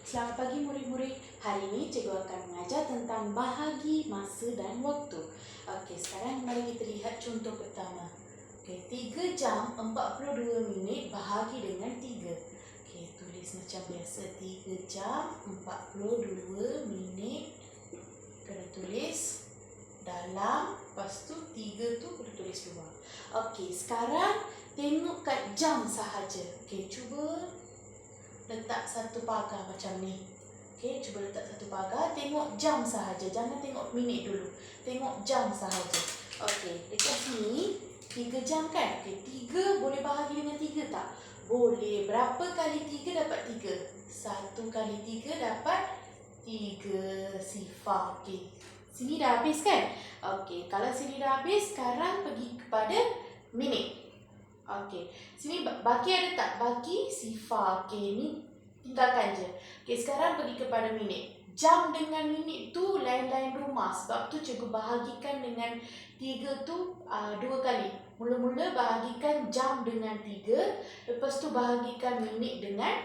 Selamat pagi murid-murid. Hari ini cikgu akan mengajar tentang bahagi masa dan waktu. Okey, sekarang mari kita lihat contoh pertama. Okey, 3 jam 42 minit bahagi dengan 3. Okey, tulis macam biasa. 3 jam 42 minit. Kena tulis dalam, lepas tu 3 tu kena tulis luar. Okey, sekarang tengok kat jam sahaja. Okey, cuba letak satu pagar macam ni. Okey, cuba letak satu pagar. Tengok jam sahaja. Jangan tengok minit dulu. Tengok jam sahaja. Okey, dekat sini 3 jam kan? Okey, 3 boleh bahagi dengan 3 tak? Boleh. Berapa kali 3 dapat 3? 1 kali 3 dapat 3 sifar. Okey. Sini dah habis kan? Okey, kalau sini dah habis, sekarang pergi kepada minit. Okey, sini baki ada tak? Baki sifar. Okey, ni tinggalkan je. Okey, sekarang pergi kepada minit. Jam dengan minit tu lain-lain rumah. Sebab tu cikgu bahagikan dengan 3 tu 2 kali. Mula-mula bahagikan jam dengan 3. Lepas tu bahagikan minit dengan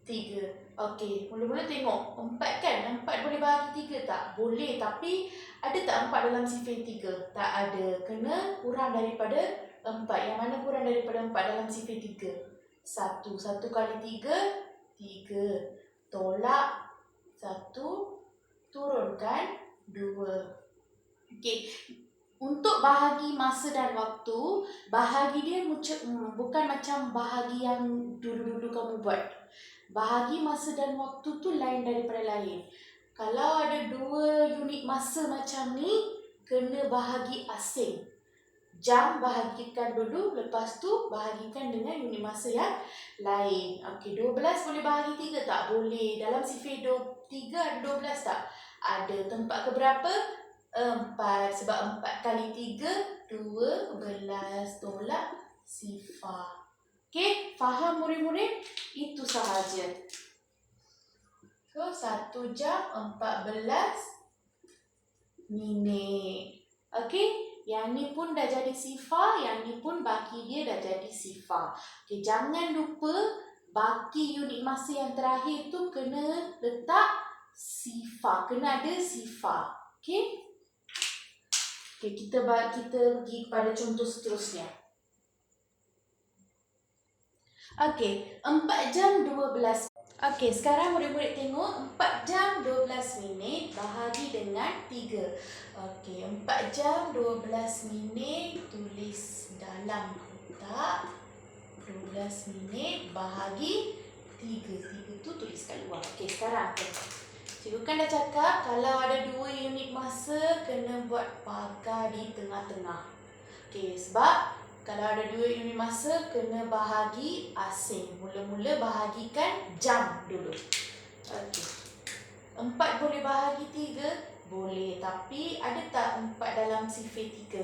3. Okey, mula-mula tengok 4 kan? 4 boleh bahagi 3 tak? Boleh, tapi ada tak 4 dalam sifar 3? Tak ada. Kena kurang daripada 4. Yang mana kurang daripada 4 dalam sifar 3? 1. 1 kali 3, 3. Tolak 1, turunkan 2. Okey. Untuk bahagi masa dan waktu, bahagi dia bukan macam bahagi yang dulu-dulu kamu buat. Bahagi masa dan waktu tu lain daripada lain. Kalau ada 2 unit masa macam ni, kena bahagi asing. Jam bahagikan dulu, lepas tu bahagikan dengan unit masa yang lain. Okey, 12 boleh bahagi 3 tak? Boleh. Dalam sifar 3 ada 12 tak? Ada. Tempat ke berapa? 4. Sebab 4 kali 3, 12. Tolak sifar. Okey, faham murid-murid? Itu sahaja. So, 1 jam 14 minit. Okey, yang ni pun dah jadi sifar, yang ni pun baki dia dah jadi sifar. Okey, jangan lupa baki unit masa yang terakhir tu kena letak sifar. Kena ada sifar. Okey? Okey, kita pergi kepada contoh seterusnya. Okey, 4 jam 12. Okey, sekarang murid-murid tengok 4 jam 12 minit bahagi dengan 3. Okey, 4 jam 12 minit tulis dalam kotak. 12 minit bahagi 3. 3 tu tulis kat luar. Okey, sekarang cikgu kan dah cakap kalau ada 2 unit masa kena buat pagar di tengah-tengah. Okey, sebab kalau ada 2 unit masa, kena bahagi asing. Mula-mula bahagikan jam dulu. Okey. 4 boleh bahagi 3? Boleh. Tapi ada tak 4 dalam sifar 3?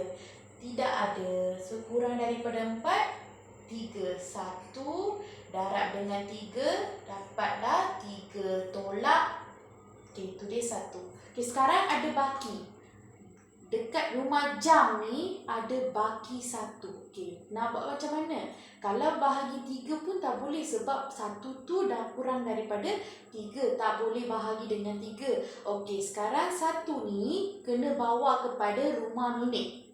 Tidak ada. So, kurang daripada 4, 3. 1 darab dengan 3, dapatlah 3. Tolak. Okey, tulis 1. Okey, sekarang ada baki. Dekat rumah jam ni ada baki 1. Okey, nak buat macam mana? Kalau bahagi 3 pun tak boleh sebab 1 tu dah kurang daripada 3. Tak boleh bahagi dengan 3. Okey, sekarang 1 ni kena bawa kepada rumah minit.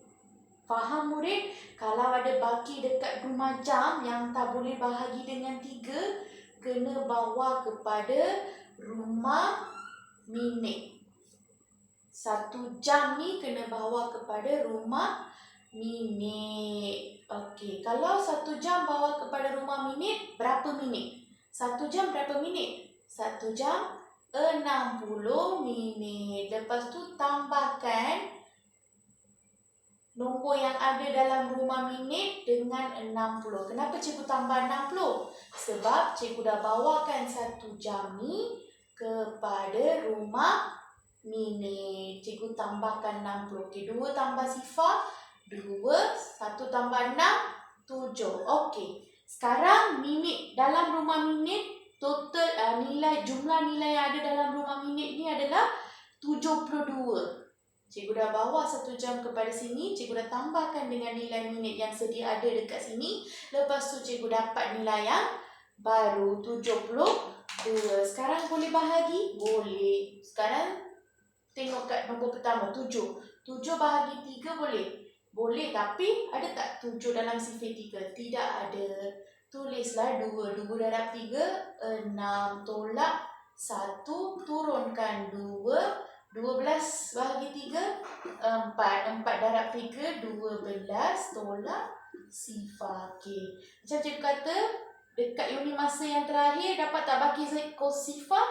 Faham murid? Kalau ada baki dekat rumah jam yang tak boleh bahagi dengan 3, kena bawa kepada rumah minit. 1 jam ni kena bawa kepada rumah minit. Okey, kalau 1 jam bawa kepada rumah minit, berapa minit? 1 jam berapa minit? 1 jam 60 minit. Lepas tu tambahkan nombor yang ada dalam rumah minit dengan 60. Kenapa cikgu tambah 60? Sebab cikgu dah bawakan 1 jam ni kepada rumah minit. Cikgu tambahkan 60. Okey, 2 tambah sifar 2, 1 tambah 6, 7. Okey. Sekarang minit dalam rumah minit total jumlah nilai yang ada dalam rumah minit ni adalah 72. Cikgu dah bawa 1 jam kepada sini, cikgu dah tambahkan dengan nilai minit yang sedia ada dekat sini. Lepas tu cikgu dapat nilai yang baru 72. 2. Sekarang boleh bahagi? Boleh. Sekarang tengok kat nombor pertama, 7. 7 bahagi 3 boleh? Boleh, tapi ada tak 7 dalam sifar 3? Tidak ada. Tulislah 2. 2 darab 3, 6. Tolak 1, turunkan 2. 12 bahagi 3, 4. 4 darab 3, 12. Tolak sifar. Okey. Macam cikgu kata, dekat unit masa yang terakhir, dapat tak bagi kos sifar?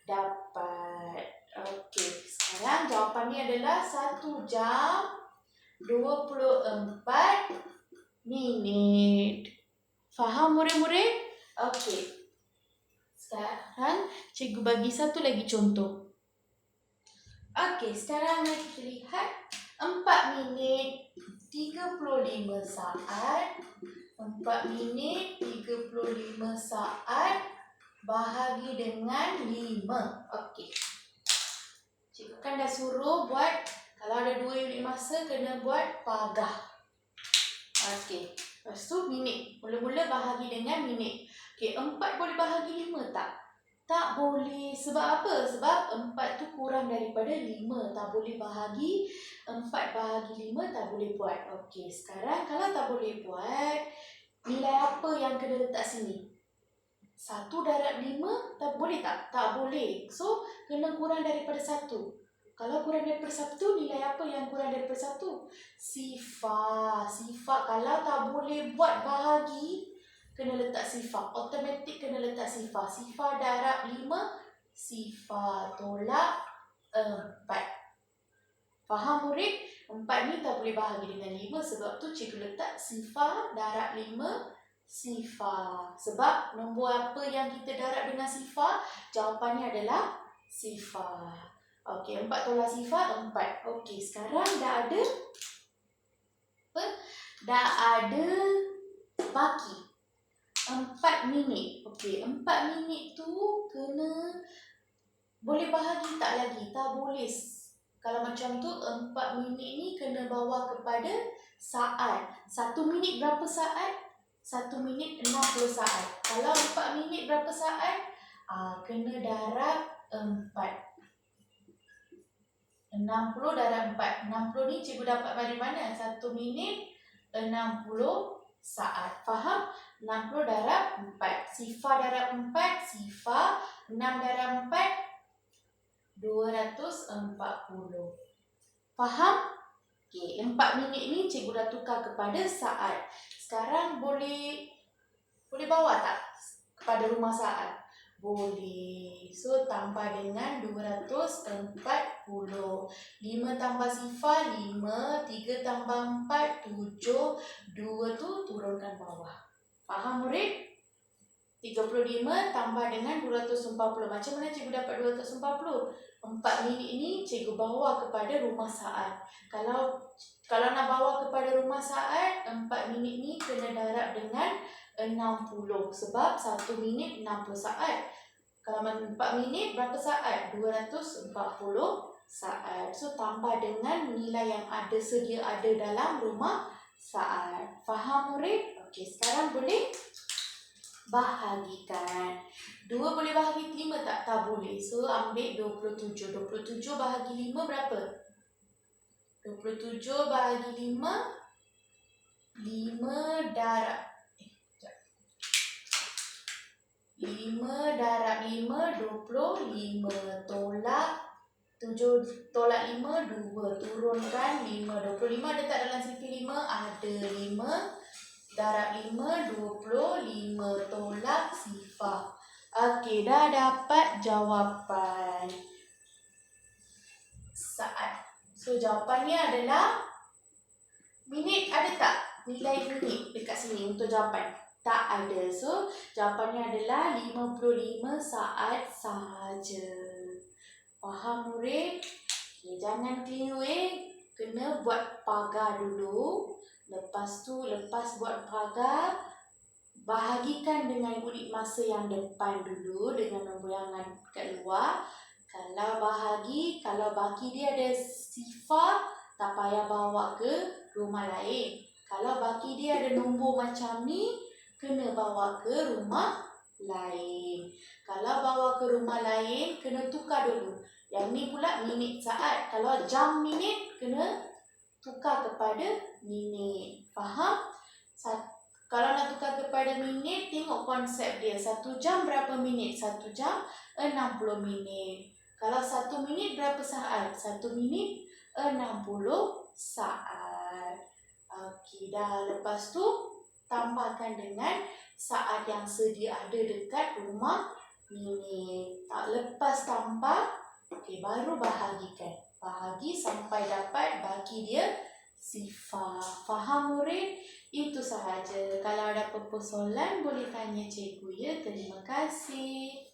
Dapat. Okey. Sekarang jawapannya adalah 1 jam 24 minit. Faham murid-murid? Okey. Sekarang cikgu bagi satu lagi contoh. Okey, sekarang mari kita lihat 4 minit 35 saat. 4 minit 35 saat bahagi dengan 5. Okey. Cikgu kan dah suruh buat, kalau ada 2 unit masa, kena buat pagah. Okey. Lepas tu minit. Mula-mula bahagi dengan minit. Okey, 4 boleh bahagi 5 tak? Tak boleh. Sebab apa? Sebab 4 tu kurang daripada 5. Tak boleh bahagi. 4 bahagi 5 tak boleh buat. Okey, sekarang kalau tak boleh buat, nilai apa yang kena letak sini? 1 darab 5 tak boleh tak? Tak boleh. So, kena kurang daripada 1. Kalau kurang daripada 1, nilai apa yang kurang daripada 1? Sifar. Sifar. Kalau tak boleh buat bahagi, kena letak sifar. Automatik kena letak sifar. Sifar darab 5, sifar. Tolak 4. Faham murid? 4 ni tak boleh bahagi dengan 5. Sebab tu cikgu letak sifar darab 5, sifar. Sebab nombor apa yang kita darab dengan sifar? Jawapannya adalah sifar. Okey, 4 tolak sifar, 4. Okey, sekarang dah ada apa? Dah ada baki 4 minit. Okey, 4 minit tu kena boleh bahagi tak lagi? Tak boleh. Kalau macam tu, 4 minit ni kena bawa kepada saat. 1 minit berapa saat? 1 minit 60 saat. Kalau 4 minit berapa saat? Kena darab 4. 60 darab 4. 60 ni cikgu dapat dari mana? 1 minit 60 saat. Faham? 60 darab 4. Sifar darab 4, sifar. 6 darab 4, 240. Faham? Okey, 4 minit ni cikgu dah tukar kepada saat. Sekarang boleh bawa tak kepada rumah saat? Boleh. So, tambah dengan 240. 5 tambah sifar, 5. 3 tambah 4, 7. 2 tu turunkan bawah. Faham murid? 35 tambah dengan 240. Macam mana cikgu dapat 240? 4 minit ni cikgu bawa kepada rumah saat. Kalau nak bawa kepada rumah saat, 4 minit ni kena darab dengan 60. Sebab 1 minit 60 saat. Kalau 4 minit berapa saat? 240 saat. So, tambah dengan nilai yang sedia ada dalam rumah saat. Faham murid? Okey, sekarang boleh bahagikan. 2 boleh bahagi 5 tak? Tak boleh. So, ambil 27. 27 bahagi 5 berapa? 27 bahagi 5, 5 darab 5 darab 5, 25. Tolak 7 tolak 5, 2. Turunkan 5. 25 ada tak dalam sifar 5? Ada. 5 darab 5, 25. Tolak sifar. Okey, dah dapat jawapan saat. So, jawapannya adalah minit. Ada tak nilai minit dekat sini untuk jawapan? Tak ada. So, jawapannya adalah 55 saat sahaja. Faham murid? Okay, jangan keliru kena buat pagar dulu. Lepas tu, lepas buat pagar, bahagikan dengan unit masa yang depan dulu dengan nombor yang kat luar. Kalau baki dia ada sifar, tak payah bawa ke rumah lain. Kalau baki dia ada nombor macam ni, kena bawa ke rumah lain. Kalau bawa ke rumah lain, kena tukar dulu. Yang ni pula minit saat. Kalau jam minit, kena tukar kepada minit. Faham? Kalau nak tukar kepada minit, tengok konsep dia. 1 jam berapa minit? 1 jam 60 minit. Kalau 1 minit berapa saat? 1 minit 60 saat. Okey, dah. Lepas tu, tambahkan dengan saat yang sedia ada dekat rumah minit. Lepas tambah, okey, baru bahagikan. Bahagi sampai dapat bagi dia sifar. Faham murid? Itu sahaja. Kalau ada apa-apa soalan, boleh tanya cikgu ya. Terima kasih.